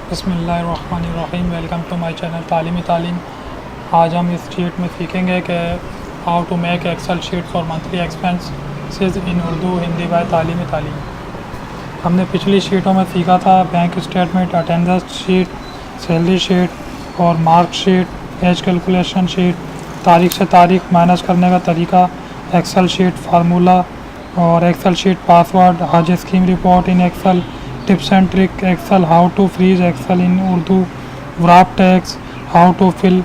बिस्मिल्लाहिर्रहमानिर्रहीम। Welcome to my channel तालीमी तालीम। आज हम इस शीट में सीखेंगे कि how to make Excel sheet for monthly expenses in Urdu Hindi by Taleemi Taleem. हमने पिछली शीटों में सीखा था bank statement, attendance sheet, salary sheet और mark sheet, age calculation sheet, तारीख से तारीख माइनस करने का तरीका, एक्सेल शीट फार्मूला और Excel sheet password, Hajj scheme report in Excel, tips and trick Excel, how to freeze Excel in Urdu, wrap text, how to fill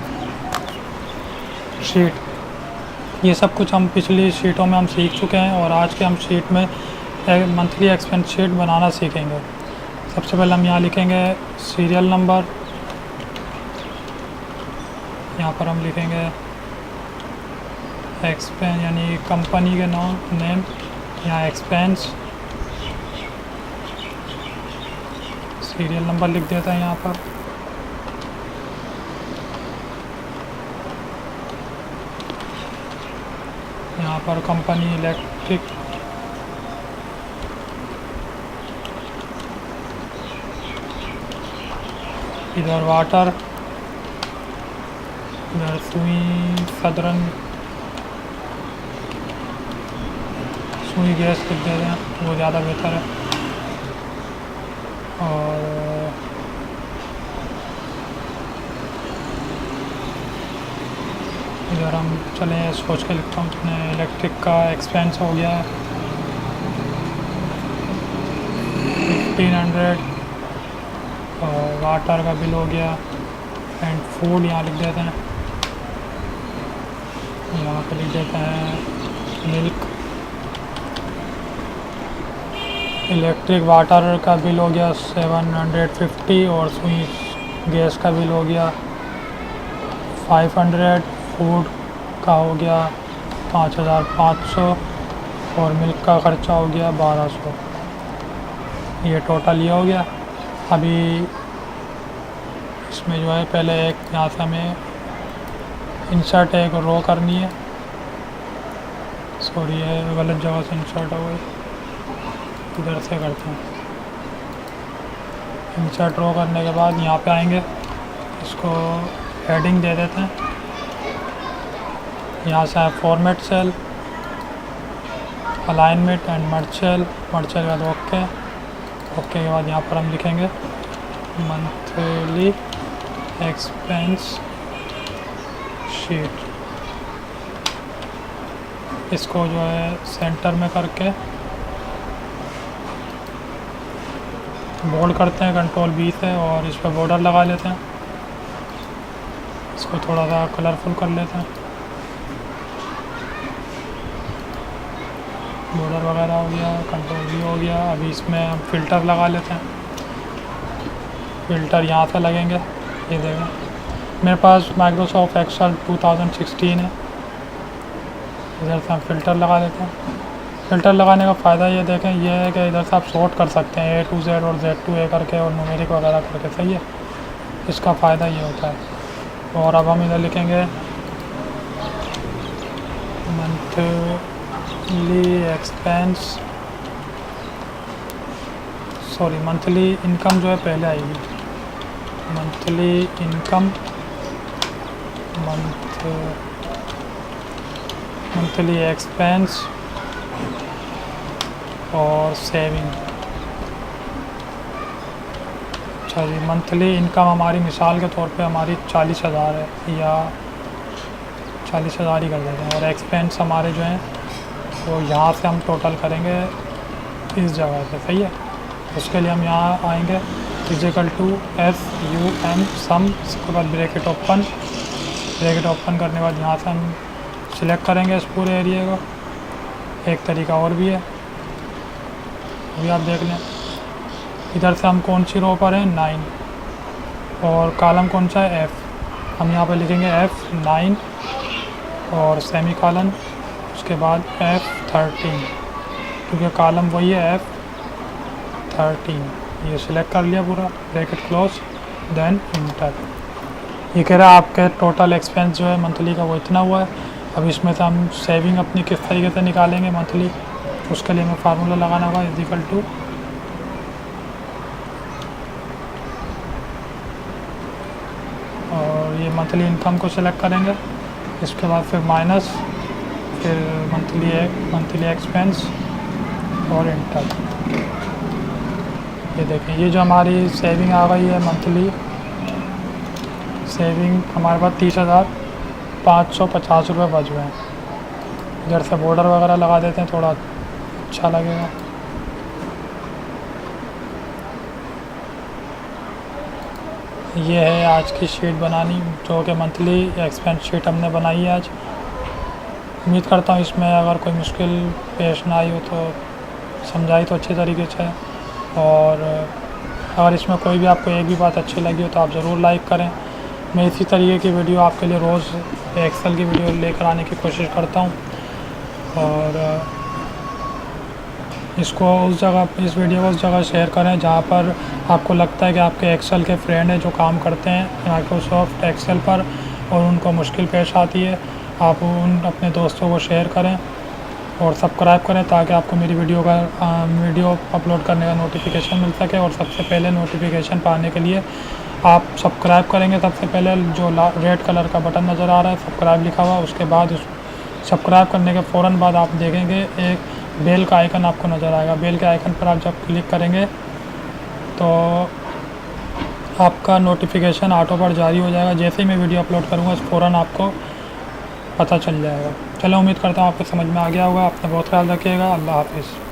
sheet. ये सब कुछ हम पिछली शीटों में हम सीख चुके हैं और आज के हम शीट में मंथली एक्सपेंस शीट बनाना सीखेंगे। सबसे पहले हम यहाँ लिखेंगे सीरियल नंबर, यहाँ पर हम लिखेंगे एक्सपेंस यानी कंपनी के नेम, यहाँ एक्सपेंस, सीरियल नंबर लिख देता है यहाँ पर। यहाँ पर कंपनी इलेक्ट्रिक, इधर वाटर, इधर सुई सदरन, सुई गैस लिख देते हैं, वो ज़्यादा बेहतर है। और इधर हम चले सोच के लिखता हूँ, अपने इलेक्ट्रिक का एक्सपेंस हो गया 1500 और वाटर का बिल हो गया एंड फूड यहाँ लिख देते हैं, यहाँ पे लिख देते हैं मिल्क। इलेक्ट्रिक वाटर का बिल हो गया 750 और सुई गैस का बिल हो गया 500, फूड का हो गया 5500 और मिल्क का ख़र्चा हो गया 1200। ये टोटल ये हो गया। अभी इसमें जो है पहले एक यहाँ से हमें इंसर्ट एक रो करनी है, सॉरी ये गलत जगह से इंसर्ट हो गई, इधर से करते हैं। इंसर्ट रो करने के बाद यहाँ पे आएंगे, इसको हेडिंग दे देते हैं, यहाँ से है format cell, alignment and merge cell, merge cell के बाद ओके, ओके के बाद यहाँ पर हम लिखेंगे मंथली एक्सपेंस शीट। इसको जो है सेंटर में करके बोल्ड करते हैं, कंट्रोल बी से, और इस पर बॉर्डर लगा लेते हैं। इसको थोड़ा सा कलरफुल कर लेते हैं, बॉर्डर वगैरह हो गया, कंट्रोल भी हो गया। अभी इसमें हम फ़िल्टर लगा लेते हैं, फ़िल्टर यहाँ से लगेंगे, ये देखें मेरे पास माइक्रोसॉफ्ट एक्सेल 2016 है, इधर से हम फ़िल्टर लगा देते हैं। फ़िल्टर लगाने का फ़ायदा ये देखें, ये है कि इधर से आप सॉर्ट कर सकते हैं A to Z और Z to A करके और न्यूमेरिक वगैरह करके, सही है, इसका फ़ायदा ये होता है। और अब हम इधर लिखेंगे monthly expense, sorry monthly income जो है पहले आएगी, मंथली इनकम, मंथली एक्सपेंस और सेविंग। अच्छा जी, मंथली इनकम हमारी मिसाल के तौर पे हमारी 40,000 है, या 40,000 ही कर देते हैं, और एक्सपेंस हमारे जो हैं वो यहाँ से हम टोटल करेंगे इस जगह से, सही है। उसके लिए हम यहाँ आएंगे इक्वल टू SUM सम, इसके बाद ब्रैकेट ओपन, ब्रैकेट ओपन करने के बाद यहाँ से हम सिलेक्ट करेंगे इस पूरे एरिया को। एक तरीका और भी है, अभी आप देख लें, इधर से हम कौन सी रो पर हैं 9 और कॉलम कौन सा है F, हम यहाँ पे लिखेंगे F9 और सेमी कॉलन, उसके बाद F13 क्योंकि कॉलम वही है F13। ये सिलेक्ट कर लिया पूरा, ब्रैकेट क्लोज, देन इंटर। ये कह रहा है आपके टोटल एक्सपेंस जो है मंथली का वो इतना हुआ है। अब इसमें से हम सेविंग अपनी किस तरीके से निकालेंगे मंथली, उसके लिए हमें फार्मूला लगाना होगा, इक्वल टू ये मंथली इनकम को सिलेक्ट करेंगे, इसके बाद फिर माइनस, फिर मंथली एक्सपेंस और इंटर। ये देखें, ये जो हमारी सेविंग आ गई है मंथली सेविंग, हमारे पास 30,550 रुपये बच गए हैं। इधर से बॉर्डर वगैरह लगा देते हैं, थोड़ा अच्छा लगेगा। ये है आज की शीट बनानी, जो कि मंथली एक्सपेंस शीट हमने बनाई है आज। उम्मीद करता हूँ इसमें अगर कोई मुश्किल पेश ना आई हो तो समझाई तो अच्छे तरीके से। और अगर इसमें कोई भी आपको एक भी बात अच्छी लगी हो तो आप ज़रूर लाइक करें। मैं इसी तरीके की वीडियो आपके लिए रोज़ एक्सेल की वीडियो लेकर आने की कोशिश करता हूँ। और इस वीडियो को उस जगह शेयर करें जहाँ पर आपको लगता है कि आपके एक्सेल के फ्रेंड हैं जो काम करते हैं माइक्रोसॉफ्ट एक्सेल पर और उनको मुश्किल पेश आती है। आप उन अपने दोस्तों को शेयर करें और सब्सक्राइब करें ताकि आपको मेरी वीडियो अपलोड करने का नोटिफिकेशन मिल सके। और सबसे पहले नोटिफिकेशन पाने के लिए आप सब्सक्राइब करेंगे। सबसे पहले जो रेड कलर का बटन नज़र आ रहा है सब्सक्राइब लिखा हुआ, उसके बाद सब्सक्राइब करने के फ़ौरन बाद आप देखेंगे एक बेल का आइकन आपको नज़र आएगा। बेल के आइकन पर आप जब क्लिक करेंगे तो आपका नोटिफिकेशन ऑटो पर जारी हो जाएगा। जैसे ही मैं वीडियो अपलोड करूँगा फ़ौरन आपको पता चल जाएगा। चलो, उम्मीद करता हूँ आपको समझ में आ गया होगा। अपना बहुत ख्याल रखिएगा। अल्लाह हाफिज़।